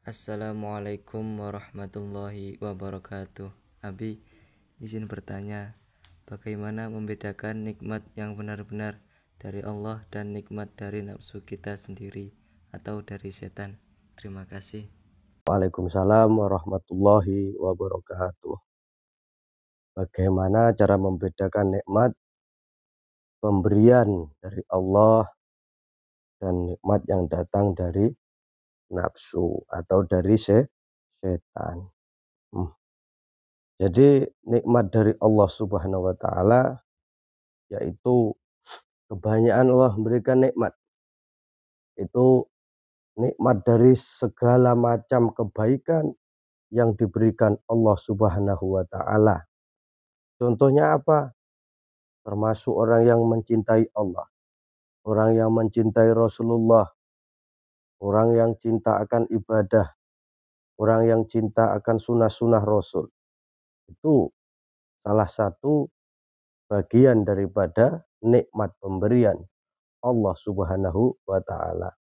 Assalamualaikum warahmatullahi wabarakatuh. Abi, izin bertanya, bagaimana membedakan nikmat yang benar-benar dari Allah dan nikmat dari nafsu kita sendiri atau dari setan? Terima kasih. Waalaikumsalam warahmatullahi wabarakatuh. Bagaimana cara membedakan nikmat pemberian dari Allah dan nikmat yang datang dari nafsu atau dari setan. Hmm. Jadi nikmat dari Allah Subhanahu wa taala yaitu kebanyakan Allah memberikan nikmat. Itu nikmat dari segala macam kebaikan yang diberikan Allah Subhanahu wa taala. Contohnya apa? Termasuk orang yang mencintai Allah, orang yang mencintai Rasulullah, orang yang cinta akan ibadah, orang yang cinta akan sunnah-sunnah Rasul. Itu salah satu bagian daripada nikmat pemberian Allah Subhanahu wa taala.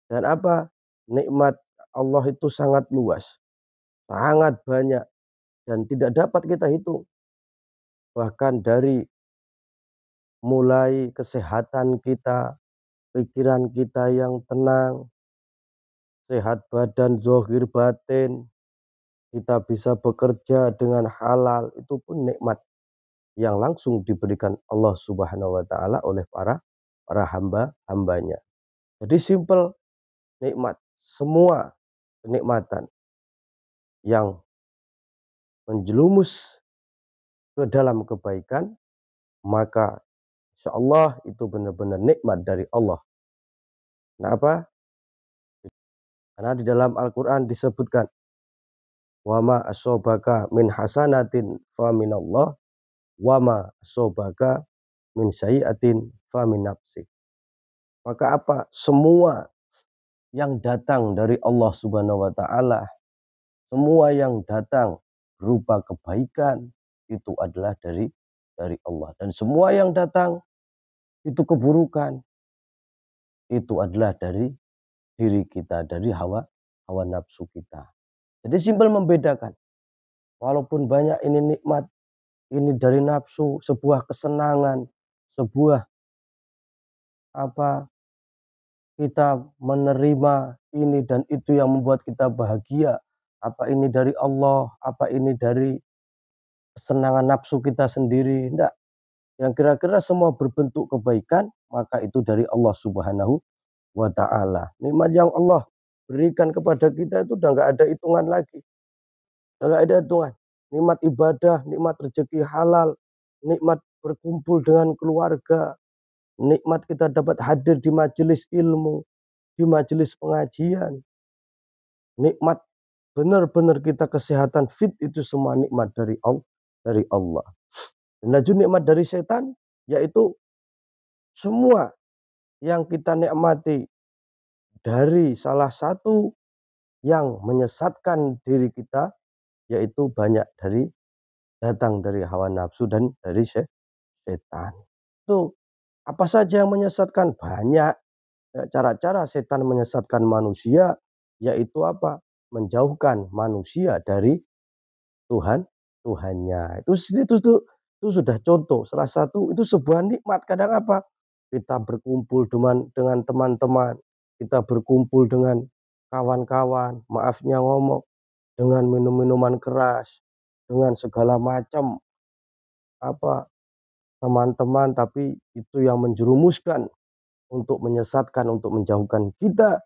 Dan apa? Nikmat Allah itu sangat luas, sangat banyak dan tidak dapat kita hitung. Bahkan dari mulai kesehatan kita, pikiran kita yang tenang, sehat badan, zahir batin, kita bisa bekerja dengan halal, itu pun nikmat yang langsung diberikan Allah Subhanahu wa taala oleh para hamba-hambanya. Jadi simple, nikmat, semua kenikmatan yang menjelumus ke dalam kebaikan, maka insya Allah itu benar-benar nikmat dari Allah. Kenapa? Karena di dalam Al-Quran disebutkan, wa ma asobaka min hasanatin fa minallah, wa ma asobaka min sayyi'atin fa min nafsik. Maka apa? Semua yang datang dari Allah Subhanahu wa taala, semua yang datang berupa kebaikan itu adalah dari Allah, dan semua yang datang itu keburukan itu adalah dari diri kita, dari hawa nafsu kita. Jadi simpel membedakan. Walaupun banyak ini nikmat, ini dari nafsu, sebuah kesenangan, sebuah apa kita menerima ini dan itu yang membuat kita bahagia. Apa ini dari Allah, apa ini dari kesenangan nafsu kita sendiri. Tidak. Yang kira-kira semua berbentuk kebaikan, maka itu dari Allah Subhanahu wa ta'ala. Nikmat yang Allah berikan kepada kita itu udah nggak ada hitungan lagi. Udah nggak ada hitungan. Nikmat ibadah, nikmat rezeki halal, nikmat berkumpul dengan keluarga, nikmat kita dapat hadir di majelis ilmu, di majelis pengajian, nikmat benar-benar kita kesehatan fit, itu semua nikmat dari Allah. Dan laju nikmat dari setan yaitu semua yang kita nikmati dari salah satu yang menyesatkan diri kita, yaitu banyak datang dari hawa nafsu dan dari setan. Itu apa saja yang menyesatkan? Banyak. Cara-cara setan menyesatkan manusia yaitu apa? Menjauhkan manusia dari Tuhannya. Itu sudah contoh. Salah satu itu sebuah nikmat. Kadang apa? Kita berkumpul dengan teman-teman, kita berkumpul dengan kawan-kawan, maafnya ngomong, dengan minum-minuman keras, dengan segala macam apa teman-teman, tapi itu yang menjerumuskan untuk menyesatkan, untuk menjauhkan kita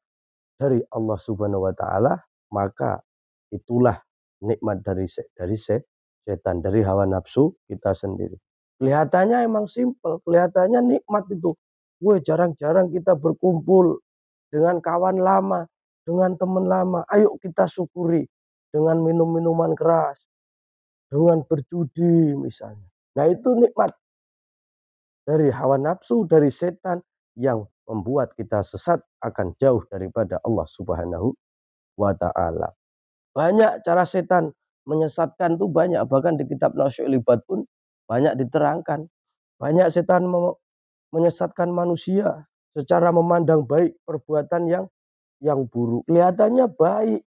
dari Allah Subhanahu wa taala, maka itulah nikmat dari setan, dari hawa nafsu kita sendiri. Kelihatannya emang simpel, kelihatannya nikmat itu. Wah, jarang-jarang kita berkumpul dengan kawan lama, dengan teman lama. Ayo kita syukuri dengan minum minuman keras, dengan berjudi misalnya. Nah, itu nikmat dari hawa nafsu, dari setan yang membuat kita sesat, akan jauh daripada Allah Subhanahu wa ta'ala. Banyak cara setan menyesatkan tuh, banyak. Bahkan di kitab Nasyul Ibad pun banyak diterangkan. Banyak setan menyesatkan manusia secara memandang baik perbuatan yang buruk. Kelihatannya baik,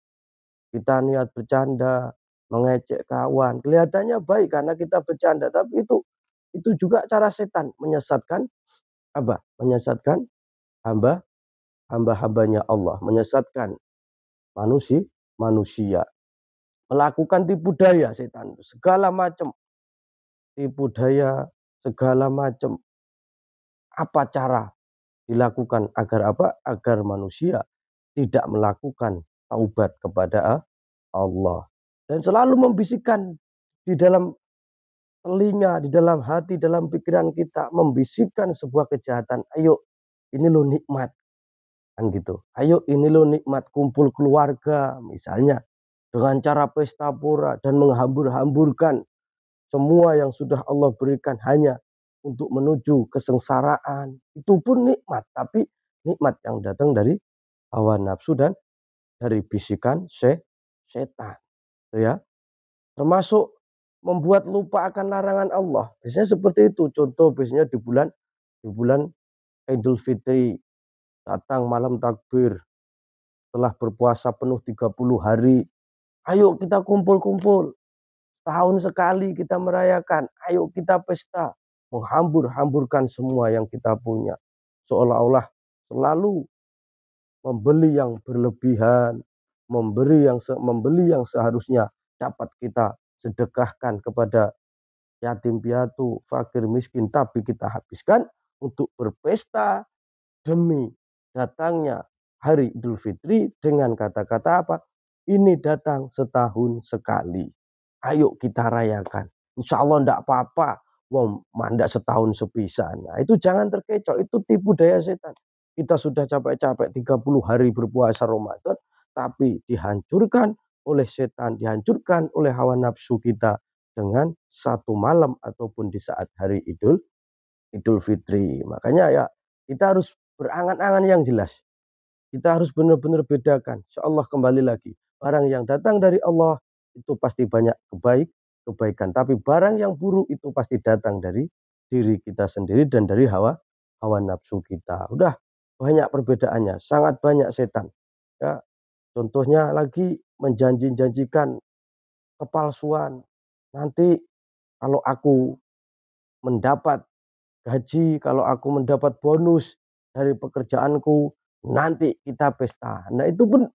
kita niat bercanda, mengejek kawan, kelihatannya baik karena kita bercanda, tapi itu juga cara setan menyesatkan apa? Menyesatkan hamba hamba-hambanya Allah, menyesatkan manusia, melakukan tipu daya setan, segala macam tipu daya, segala macam. Apa cara dilakukan agar apa? Agar manusia tidak melakukan taubat kepada Allah. Dan selalu membisikkan di dalam telinga, di dalam hati, dalam pikiran kita, membisikkan sebuah kejahatan. Ayo, ini lo nikmat. Kan gitu. Ayo, ini lo nikmat kumpul keluarga misalnya. Dengan cara pesta pora dan menghambur-hamburkan semua yang sudah Allah berikan hanya untuk menuju kesengsaraan. Itu pun nikmat. Tapi nikmat yang datang dari hawa nafsu dan dari bisikan setan. Ya. Termasuk membuat lupa akan larangan Allah. Biasanya seperti itu. Contoh biasanya di bulan Idul Fitri, datang malam takbir, setelah berpuasa penuh 30 hari. Ayo kita kumpul-kumpul. Tahun sekali kita merayakan. Ayo kita pesta. Menghambur-hamburkan semua yang kita punya. Seolah-olah selalu membeli yang berlebihan, membeli yang seharusnya dapat kita sedekahkan kepada yatim piatu, fakir miskin, tapi kita habiskan untuk berpesta demi datangnya hari Idul Fitri dengan kata-kata apa? Ini datang setahun sekali. Ayo kita rayakan. Insya Allah enggak apa-apa. Wong mandak setahun sepisan. Nah, itu jangan terkecoh. Itu tipu daya setan. Kita sudah capek-capek 30 hari berpuasa Ramadan, tapi dihancurkan oleh setan, dihancurkan oleh hawa nafsu kita dengan satu malam ataupun di saat hari Idul Fitri. Makanya ya kita harus berangan-angan yang jelas. Kita harus benar-benar bedakan. Insya Allah kembali lagi. Barang yang datang dari Allah itu pasti banyak kebaikan. Tapi barang yang buruk itu pasti datang dari diri kita sendiri dan dari hawa nafsu kita. Udah banyak perbedaannya. Sangat banyak setan. Ya, contohnya lagi menjanjikan kepalsuan. Nanti kalau aku mendapat gaji, kalau aku mendapat bonus dari pekerjaanku, nanti kita pesta. Nah, itu pun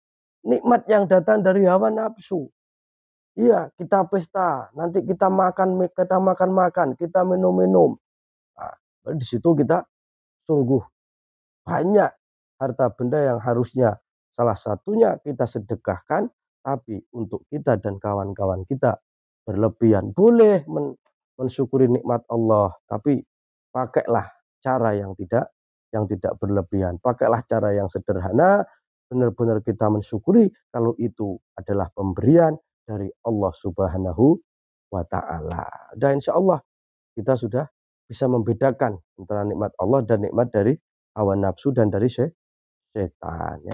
nikmat yang datang dari hawa nafsu. Iya, kita pesta, nanti kita makan, kita minum. Nah, di situ kita sungguh banyak harta benda yang harusnya salah satunya kita sedekahkan, tapi untuk kita dan kawan-kawan kita berlebihan. Boleh mensyukuri nikmat Allah, tapi pakailah cara yang tidak berlebihan. Pakailah cara yang sederhana, benar-benar kita mensyukuri kalau itu adalah pemberian dari Allah Subhanahu wa taala. Dan insya Allah kita sudah bisa membedakan antara nikmat Allah dan nikmat dari hawa nafsu dan dari setan.